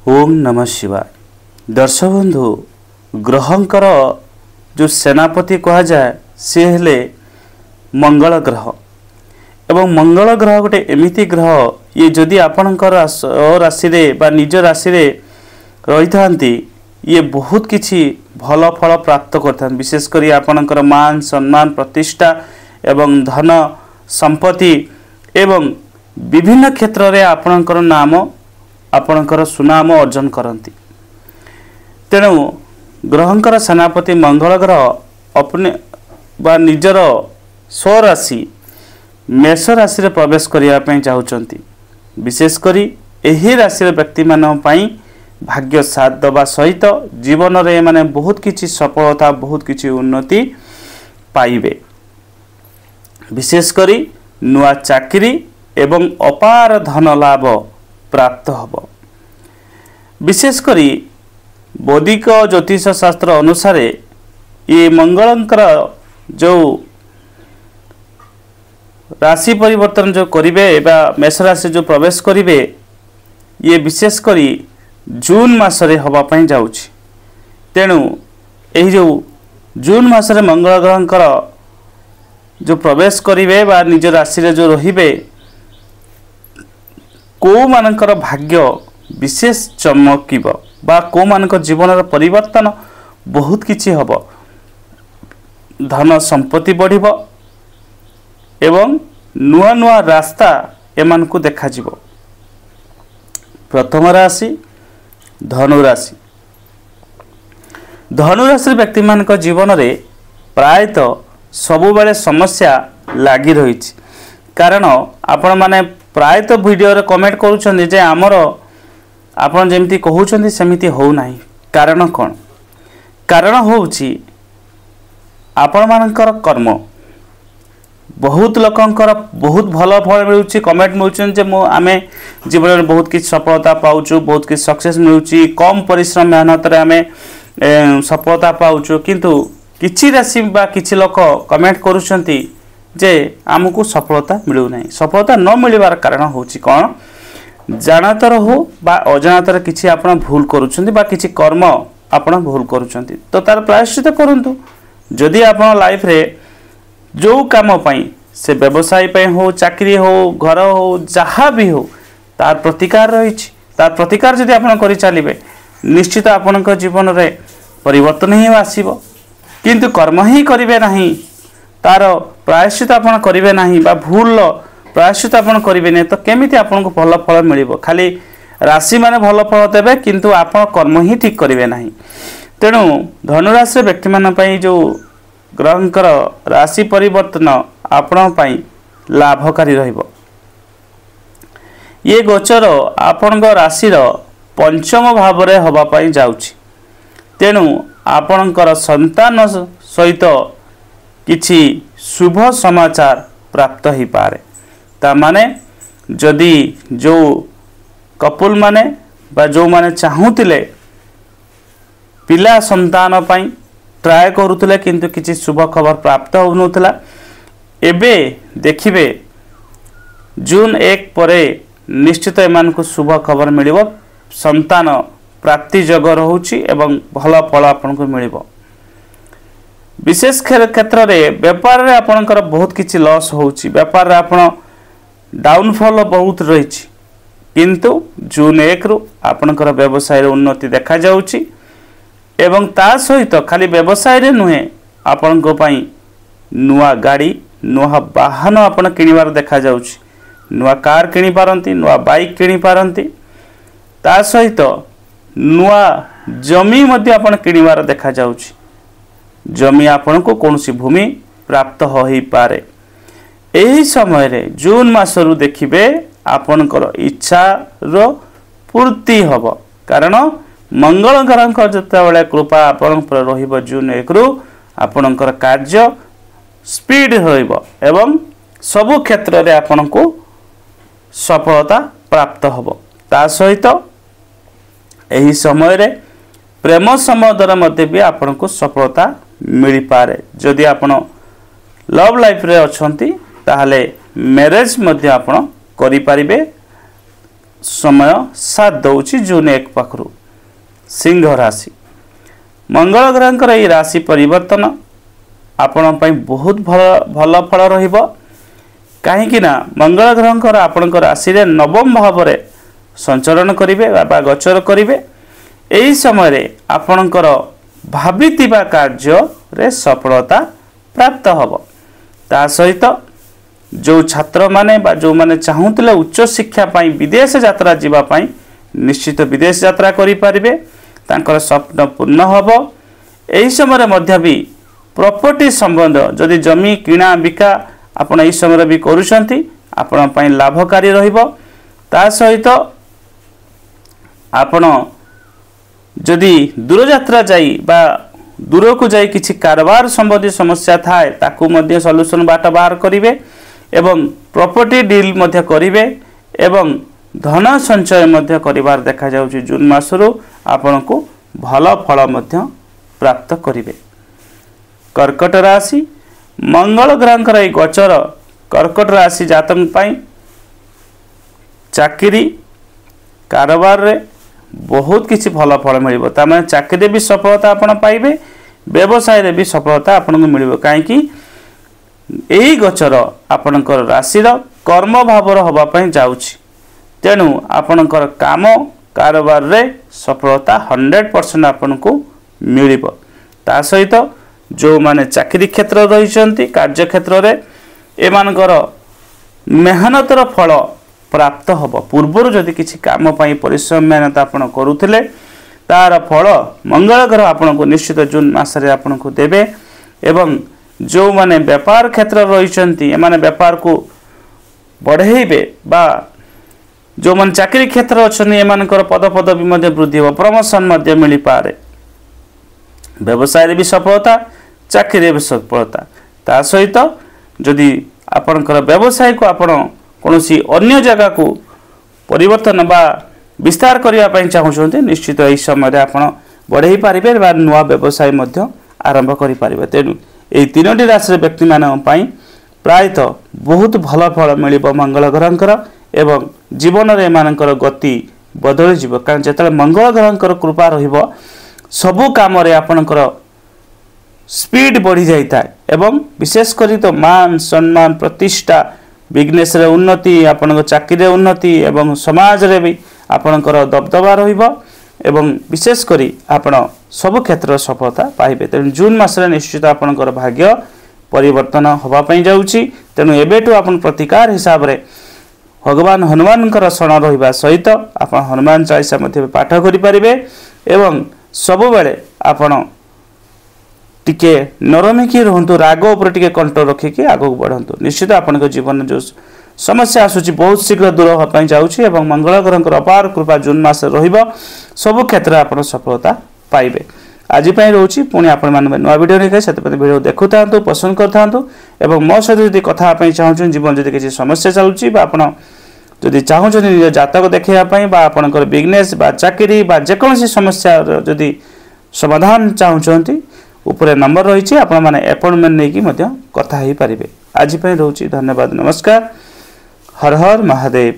ओम नमः शिवाय। दर्शक बंधु ग्रहंकर जो सेनापति कह जाए सी हेले मंगल ग्रह एवं मंगल ग्रह गोटे एमिति ग्रह ये जदि आपणकर राशि रे बा निज राशि रे रही थांती ये बहुत किछि भल फल प्राप्त करता विशेषकर आपणकर मान सम्मान प्रतिष्ठा एवं धन संपत्ति एवं विभिन्न क्षेत्र रे आपणकर नाम आपणकर सुनाम अर्जन करती। तेणु ग्रहंकर सेनापति मंगल ग्रह अपने बा निजर स्वराशि मेष राशि रे प्रवेश करने चाहते। विशेषकर यही राशि व्यक्ति मानन पई भाग्य साथ दबा सहित जीवन रे माने बहुत किछि सफलता बहुत किछि उन्नति पाइबे। विशेषकर नुआ चाकरी एवं अपार धन लाभ प्राप्त हब। विशेषकर वैदिक ज्योतिष शास्त्र अनुसार ये मंगलंकर जो राशि परिवर्तन जो करिवे बा मेष राशि जो प्रवेश करिवे ये विशेषकर जून मासरे हवा पई जाउछि। तेणु एही जो जून मासरे मंगल ग्रहंकर जो प्रवेश करिवे बा निज राशि रे जो रहिबे को मानकर भाग्य विशेष चमकिब बा को मानकर जीवन परिवर्तन बहुत किछि हब। धन संपत्ति बढ़िब एवं नुआ नुआ रास्ता एमान को देखा जिवो। प्रथम राशि धनुराशि। धनुराशि व्यक्ति मान जीवन रे प्रायतः सबुबले समस्या लागी रही। कारण आपण माने प्रायतः वीडियो रे कमेंट करूछन जे हमर आपण जेमती कहउछन सेमिति हो नाही। कारण कोन? कारण होउची आपण मानकर कर्म। बहुत लोकंकर बहुत भल फल मिलुची कमेंट मिलुछन जे आमे जीवन में बहुत किछ सफलता पाउछु बहुत किछ सक्सेस मिलुची कम परिश्रम मेहनत रे आमे सफलता पाउछु। किंतु किछि राशि बा किछि लोक कमेंट करूछंती जे आमको सफलता मिलु नाही। सफलता न मिलबार कारण होउची कोन? जानतर हो बा अजानतर किछि आपण भूल करूछंती बा किछि कर्म आपण भूल करूछंती तो तार प्रायश्चित करंतु। जदि आपण लाइफ रे जो काम पाई से व्यवसाय पे हो चाकरी हो घर हो जहाँ भी हो तार प्रतिकार रही। तार प्रतिकार जदि आपण करि चलिबे निश्चित आपण जीवन रे परिवर्तन ही आसीबो। किंतु कर्म ही करिवे नाही तार प्रायश्चित आपण करिवे नाही बा भूल प्रायश्चित आपण करिवे नै तो केमिति आपण को भल फल मिलिबो? खाली राशि माने भल फल देबे किंतु आपण कर्म ही ठीक करिवे नाही। तेणु धनुराशि व्यक्ति मान पई जो ग्रहंकर राशि परिवर्तन आपण पई लाभकारी रहिबो। ये गोचर आपण राशिर पंचम भाव रे हवा पई जाउछि। तेणु आपणकर संतान सहित किछि शुभ समाचार प्राप्त ही पारे। ता माने जदि जो कपुल माने बा जो माने चाहूतिले पिला संतान पई ट्राए करुले किंतु किछि शुभ खबर प्राप्त होउनथला एबे देखिबे जून 1 परे निश्चित एमान को शुभ खबर मिलिबो। संतान प्राप्ति जग रहउछि एवं भल फल आपन को मिलिबो। विशेष क्षेत्र रे व्यापार रे आपनकर बहुत किछि लॉस होउछि। व्यापार रे आपन डाउनफॉल बहुत रहिछि किंतु जून 1 रु आपनकर व्यवसाय रे उन्नति देखा जाउछि एवं ता सहित खाली व्यवसाय रे नुहे आपन को पई नुआ गाड़ी नुआ वाहन आपन किनिबार देखा जाउछि। नुआ कार किनि पारंती नुआ बाइक किनि पारंती ता सहित नुआ जमी मध्ये आपन किनिबार देखा जाउछि। जमी आपन को कोनसी भूमि प्राप्त हो ही पारे। एही समय रे जून मासरु देखिबे आपनकर इच्छा रो पूर्ति हबो। कारण मंगल ग्रहंकर जतबेले कृपा आपण पर रहिबो जून 1 रु आपणकर कार्य स्पीड होइबो एवं सबु क्षेत्र रे आपण को सफलता प्राप्त हबो। ता सहित एही समय रे प्रेम संबंधर मध्य भी आपण को सफलता मिली पारे। जदि आपण लव लाइफ रे अछंती ताहले मैरिज मध्य आपण करि पारिबे समय साथ दौची जून 1 पाखरु सिंह राशि मंगल ग्रहंकर ये राशि परिवर्तन आपण पई बहुत भल फल रहिबो कहीं ना मंगल ग्रहंकर आपण राशि रे नवम भाव रे संचरण करिवे बा गोचर करिवे एही समय रे आपणकर भाबितिबा कार्य रे सफलता प्राप्त हब ता सहित जो छात्र माने बा जो माने चाहूतले उच्च शिक्षा पाई विदेश यात्रा जीवा पाई निश्चित विदेश यात्रा करि पारिबे तांकर स्वप्न पूर्ण हब एही समय रे मध्य भी प्रॉपर्टी संबंध जदि जमी किणा बिका आपण एही समय रे भी करूछंती आपण पाई लाभकारी रहिबो ता सहित आपण जदि दूर यात्रा जाई बा दूर को जाई किछि कारोबार संबंधी समस्या थाए ताकू मध्य सॉल्यूशन बाट बाहर करिवे एवं प्रॉपर्टी डील मध्य करिवे एवं धन संचय मध्य करिवार देखा जाउछि जून मासरो आपण को भल फल मध्य प्राप्त करिवे कर्कट राशि मंगल ग्रहंकर ए गोचर कर्कट राशि जातक पाई चाकरी कारोबार रे बहुत किसी भल फल मिल चाकरी भी सफलता आपण पाइबे व्यवसाय रे भी सफलता आपन को मिलिबो काहेकि एही गोचर आपणकर राशिर कर्म भावर हवा पई जाउछि तेणु आपणकर काम कारोबार रे सफलता 100% आपन को मिलिबो ता सहित जो माने चाकरी क्षेत्र रहिसंती कार्य क्षेत्र रे एमानकर मेहनतर फल प्राप्त हब पूर्वर जदि किसी काम पाई परिश्रम मेहनत आपण करुथिले तार फल मंगल ग्रह आपण को निश्चित जून मासरे आपण को देबे एवं जो माने व्यापार क्षेत्र रहिसंती एमाने व्यापार को बढ़ेइबे बा जो मन चाकरी क्षेत्र अछनी एमानकर पद पदवी मध्ये वृद्धि हो प्रमोशन मध्ये मिली पारे व्यवसाय रे भी सफलता चाकरी रे भी सफलता ता सहित जदि आपनकर व्यवसाय को आपण कोनोसी अन्य जगह को परिवर्तन बा विस्तार करिया पई चाहउछन्ते निश्चित एही समय रे आपण बढ़ेई पारिबे बा नुवा व्यवसाय मध्ये आरंभ करि पारिबे तेनु एही तीनोटी राशि व्यक्ति मानन पई प्रायतः बहुत भल फल मिलिबो मंगल ग्रहंकर एवं जीवन रे मानकर गति बदल जीव कारण जेतले मंगल ग्रहंकर कृपा रहिबो सबु काम रे आपनकर स्पीड बढ़ी जाइता एवं विशेष करी तो मान सम्मान प्रतिष्ठा बिजनेस रे उन्नति आपन चाकरी रे उन्नति एवं समाज रे भी आपनकर दबदबा रहिबो एवं विशेष करी आपण सब क्षेत्र सफलता पाइबे तेणु जून मासरे निश्चित आपनकर भाग्य परिवर्तन होबा पई जाउची तेणु एबेटू आपण प्रतिकार हिसाब रे भगवान हनुमानकर शरण रहिबा सहित आपण हनुमान चालीसा मध्ये पाठ करि परिबे एवं सब बेले आपण टिके नरमिकी रहंतु राग ऊपर टिके कंट्रोल रखिके आगो बढ़ंतु निश्चित आपन को जीवन जो समस्या आसुची बहुत शीघ्र दूर हो पई जाउची एवं मंगल ग्रहंकर अपार कृपा जून मास रहिबो सब क्षेत्र आपन सफलता पाइबे आज पई रहउची पुणी आपन मान नवा वीडियो नै सेते पते वीडियो देखुतांतु पसंद करतांतु एवं मो सहित जदि कथा पई चाहउछन जीवन जदि किछि समस्या चालुची बा आपन जदि चाहउछन निज जातक देखिया पई बा आपनकर बिजनेस बा चाकरी बा जे कोनसी समस्या जदि समाधान चाहउछंती ऊपर नंबर रही आपण माने अपॉइंटमेंट नहीं कि कथा ही पारिबे आज पई रहउची धन्यवाद नमस्कार हर हर महादेव।